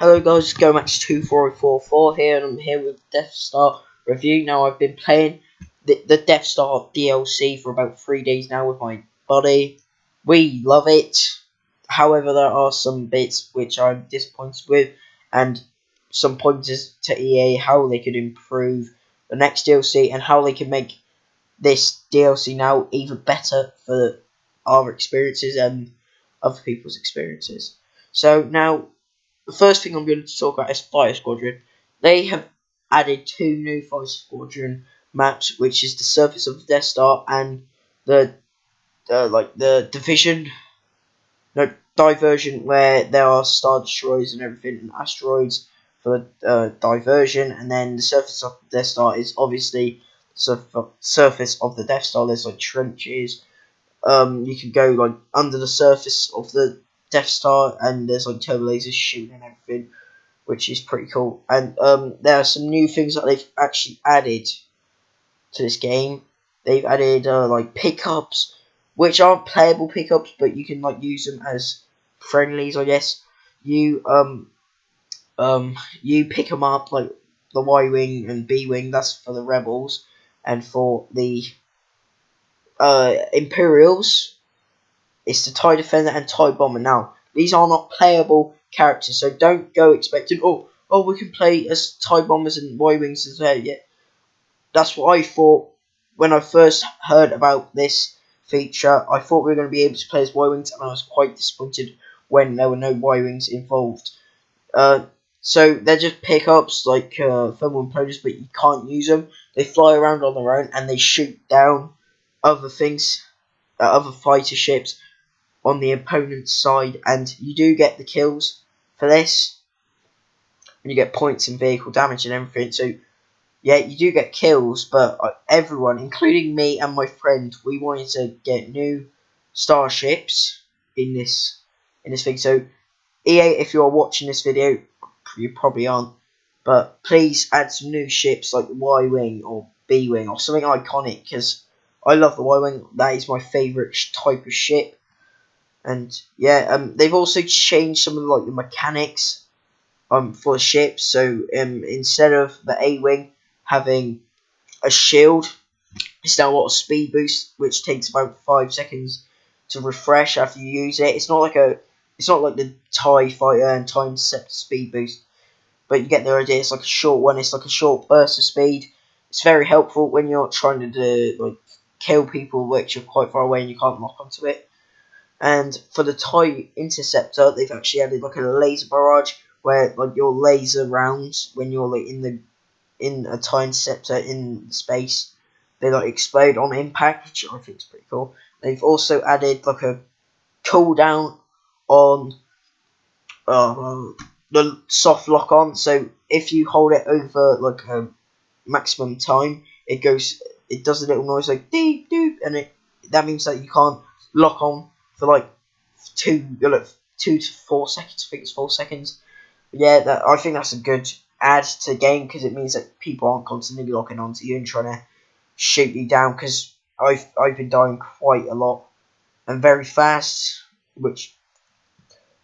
Hello guys, Go Match 2444 here, and I'm here with Death Star review. Now I've been playing the Death Star DLC for about 3 days now with my buddy. We love it. However, there are some bits which I'm disappointed with, and some pointers to EA how they could improve the next DLC and how they can make this DLC now even better for our experiences and other people's experiences. So now, the first thing I'm going to talk about is Fire Squadron. They have added 2 new Fire Squadron maps, which is the surface of the Death Star and the diversion, where there are star destroyers and everything, and asteroids for diversion. And then the surface of the Death Star is obviously surface of the Death Star. There's like trenches. You can go like under the surface of the Death Star, and there's like turbo lasers shooting and everything, which is pretty cool. And there are some new things that they've actually added to this game. They've added like pickups, which aren't playable pickups, but you can like use them as friendlies, I guess. You pick them up, like the Y-wing and B-wing. That's for the rebels, and for the Imperials, it's the TIE Defender and TIE Bomber. Now, these are not playable characters, so don't go expecting, oh, we can play as TIE Bombers and Y-Wings as well. Yeah, that's what I thought when I first heard about this feature. I thought we were going to be able to play as Y-Wings, and I was quite disappointed when there were no Y-Wings involved. So they're just pickups, like thermal imploders, but you can't use them. They fly around on their own, and they shoot down other things, other fighter ships on the opponent's side, and you do get the kills for this, and you get points and vehicle damage and everything. So yeah, you do get kills, but everyone, including me and my friend, we wanted to get new starships in this thing. So EA, if you are watching this video, you probably aren't, but please add some new ships like the Y-wing or B-wing or something iconic, because I love the Y-wing. That is my favourite type of ship. And yeah, they've also changed some of the mechanics for the ship. So instead of the A-wing having a shield, it's now got a speed boost, which takes about 5 seconds to refresh after you use it. It's not like the TIE Fighter and TIE Interceptor speed boost, but you get the idea. It's like a short one. It's like a short burst of speed. It's very helpful when you're trying to kill people which are quite far away and you can't lock onto it. And for the TIE Interceptor, they've actually added like a laser barrage, where like your laser rounds, when you're like in a TIE Interceptor in space, they like explode on impact, which I think is pretty cool. They've also added like a cooldown on the soft lock on. So if you hold it over like a maximum time, it does a little noise like deep doop, and that means that you can't lock on for like 2 to 4 seconds. I think it's 4 seconds. But yeah, I think that's a good add to the game, because it means that people aren't constantly locking onto you and trying to shoot you down. Because I've been dying quite a lot and very fast, which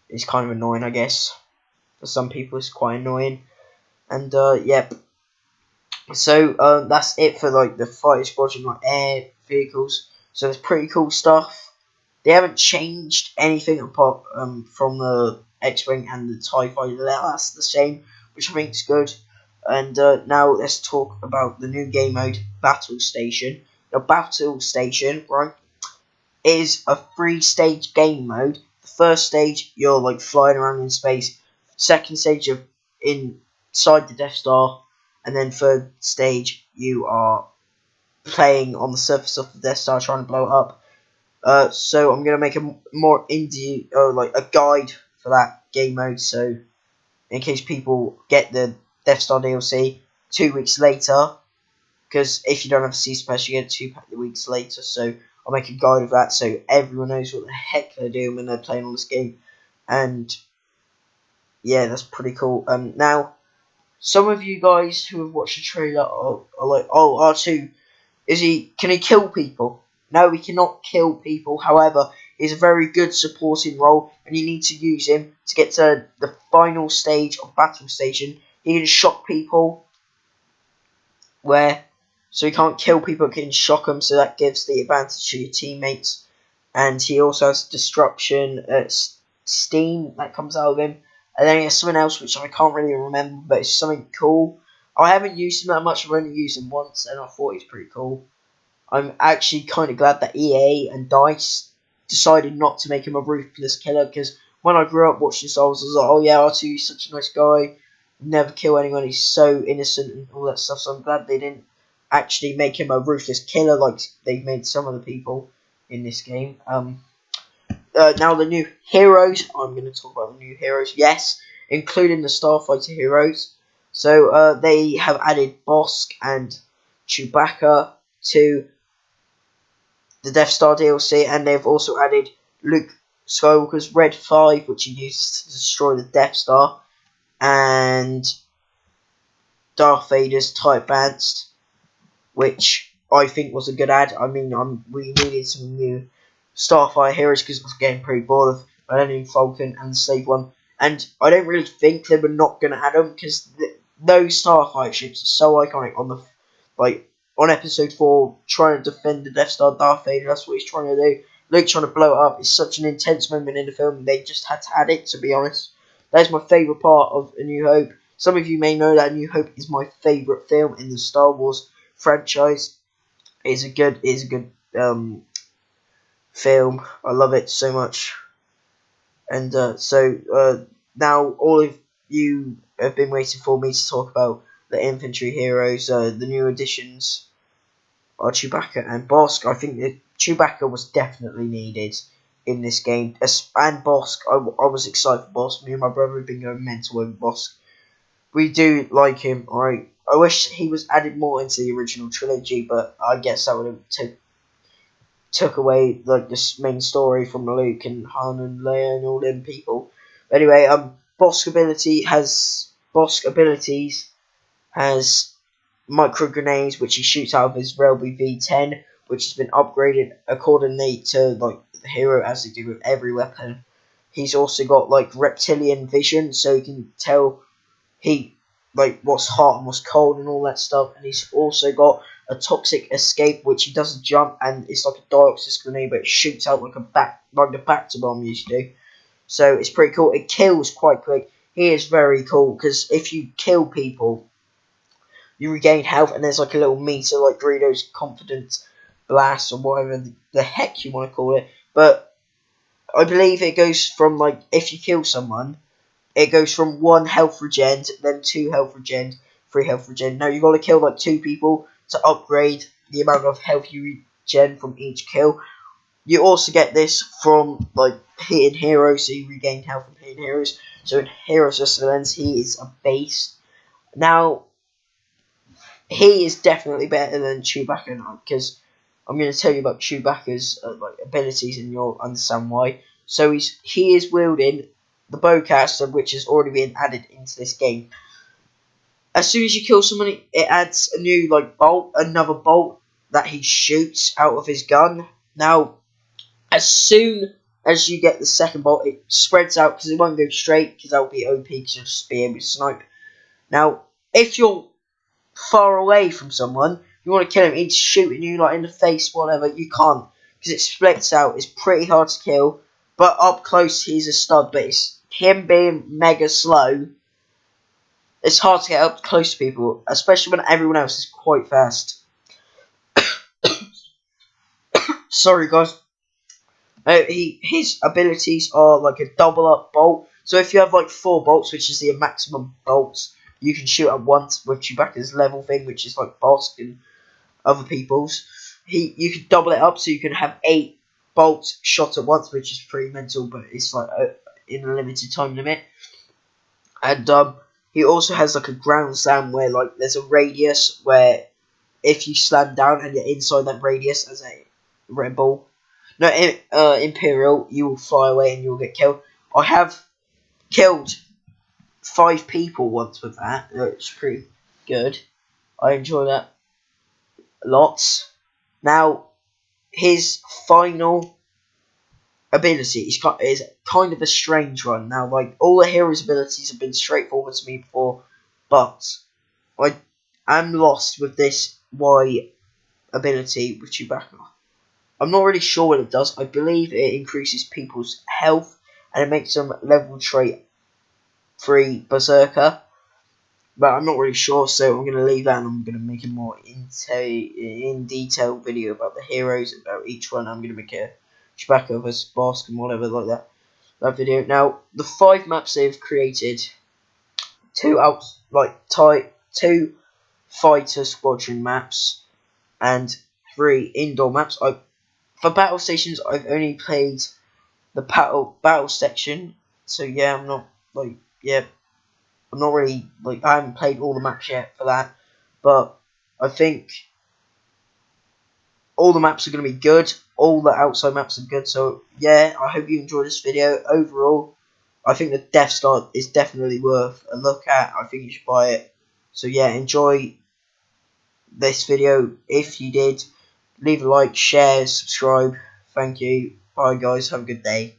is kind of annoying, I guess. For some people, it's quite annoying. And yeah. So that's it for like the fighter squadron, like air vehicles. So there's pretty cool stuff. They haven't changed anything apart from the X-Wing and the TIE Fighter. That's the same, which I think is good. And now let's talk about the new game mode, Battle Station. Now, Battle Station, right, is a 3-stage game mode. The first stage, you're like flying around in space. Second stage, you're inside the Death Star. And then third stage, you are playing on the surface of the Death Star, trying to blow it up. So I'm gonna make a more a guide for that game mode. So in case people get the Death Star DLC 2 weeks later, because if you don't have a season pass, you get it 2 weeks later. So I'll make a guide of that, so everyone knows what the heck they're doing when they're playing on this game. And yeah, that's pretty cool. Now, some of you guys who have watched the trailer are like, oh, R2, can he kill people? No, we cannot kill people. However, is a very good supporting role, and you need to use him to get to the final stage of Battle Station. He can shock people, so he can't kill people, he can shock them, so that gives the advantage to your teammates. And he also has Destruction, Steam that comes out of him. And then he has something else which I can't really remember, but it's something cool. I haven't used him that much, I've only used him once, and I thought he's pretty cool. I'm actually kind of glad that EA and DICE decided not to make him a ruthless killer, because when I grew up watching Star Wars, I was like, oh yeah, R2 is such a nice guy, never kill anyone, he's so innocent and all that stuff, so I'm glad they didn't actually make him a ruthless killer like they've made some other people in this game. Now the new heroes, I'm going to talk about the new heroes, yes, including the Starfighter heroes. So they have added Bosk and Chewbacca to the Death Star DLC, and they've also added Luke Skywalker's Red 5, which he uses to destroy the Death Star, and Darth Vader's TIE Advanced, which I think was a good add. I mean, we needed some new Starfighter heroes because I was getting pretty bored of Millennium Falcon and the Slave One, and I don't really think they were not going to add them because those Starfighter ships are so iconic on Episode 4, trying to defend the Death Star. Darth Vader, that's what he's trying to do. Luke trying to blow it up. It's such an intense moment in the film. They just had to add it, to be honest. That's my favourite part of A New Hope. Some of you may know that A New Hope is my favourite film in the Star Wars franchise. It's a good film. I love it so much. And now all of you have been waiting for me to talk about the infantry heroes. The new additions are Chewbacca and Bosk. I think that Chewbacca was definitely needed in this game. And Bosk, I was excited for Bosk. Me and my brother have been going mental over Bosk. We do like him, alright. I wish he was added more into the original trilogy, but I guess that would have took away like this main story from Luke and Han and Leia and all them people. But anyway, Bosk abilities has micro grenades, which he shoots out of his reveiw V10, which has been upgraded accordingly to like the hero, as they do with every weapon. He's also got like reptilian vision, so he can tell what's hot and what's cold and all that stuff. And he's also got a toxic escape, which he doesn't jump, and it's like a Dioxis grenade, but it shoots out like the Bacta bomb used to do. So it's pretty cool. It kills quite quick. He is very cool because if you kill people, you regain health, and there's like a little meter, like Doritos Confidence Blast or whatever the heck you want to call it. But I believe it goes from like if you kill someone, it goes from 1 health regen, then 2 health regen, 3 health regen. Now you got to kill like 2 people to upgrade the amount of health you regen from each kill. You also get this from like hitting heroes, so you regain health from hitting heroes. So in Heroes of Silence, he is a beast. Now he is definitely better than Chewbacca now, because I'm going to tell you about Chewbacca's abilities, and you'll understand why. So he is wielding the bowcaster, which has already been added into this game. As soon as you kill someone, it adds a new another bolt that he shoots out of his gun. Now, as soon as you get the second bolt, it spreads out because it won't go straight, because that will be OP, because you'll just be able to snipe. Now, if you're far away from someone, you want to kill him, he's shooting you like in the face, whatever, you can't, because it splits out. It's pretty hard to kill, but up close he's a stud. But it's him being mega slow, it's hard to get up close to people, especially when everyone else is quite fast. Sorry guys. His abilities are like a double up bolt. So if you have like 4 bolts, which is the maximum bolts you can shoot at once with Chewbacca's level thing, which is like Bosk and other people's, you can double it up, so you can have 8 bolts shot at once, which is pretty mental, but it's like in a limited time limit. And he also has like a ground slam where like there's a radius where if you slam down and you're inside that radius as a rebel, no, Imperial, you will fly away and you'll get killed. I have killed 5 people once with that. It's pretty good. I enjoy that lots. Now, his final ability is kind of a strange one. Now, like, all the heroes' abilities have been straightforward to me before, but I am lost with this Y ability with Chewbacca. I'm not really sure what it does. I believe it increases people's health and it makes them level trait 3 Berserker. But I'm not really sure, so I'm going to leave that and I'm going to make a more in detail video about the heroes, about each one. I'm going to make a Chewbacca vs Bosk and whatever like that video. Now, the 5 maps they've created, 2 fighter squadron maps and 3 indoor maps. For battle stations, I've only played the battle section, so yeah, I'm not really I haven't played all the maps yet for that, but I think all the maps are going to be good. All the outside maps are good. So yeah, I hope you enjoyed this video. Overall, I think the Death Star is definitely worth a look at. I think you should buy it. So yeah, enjoy this video. If you did, leave a like, share, subscribe. Thank you. Bye guys. Have a good day.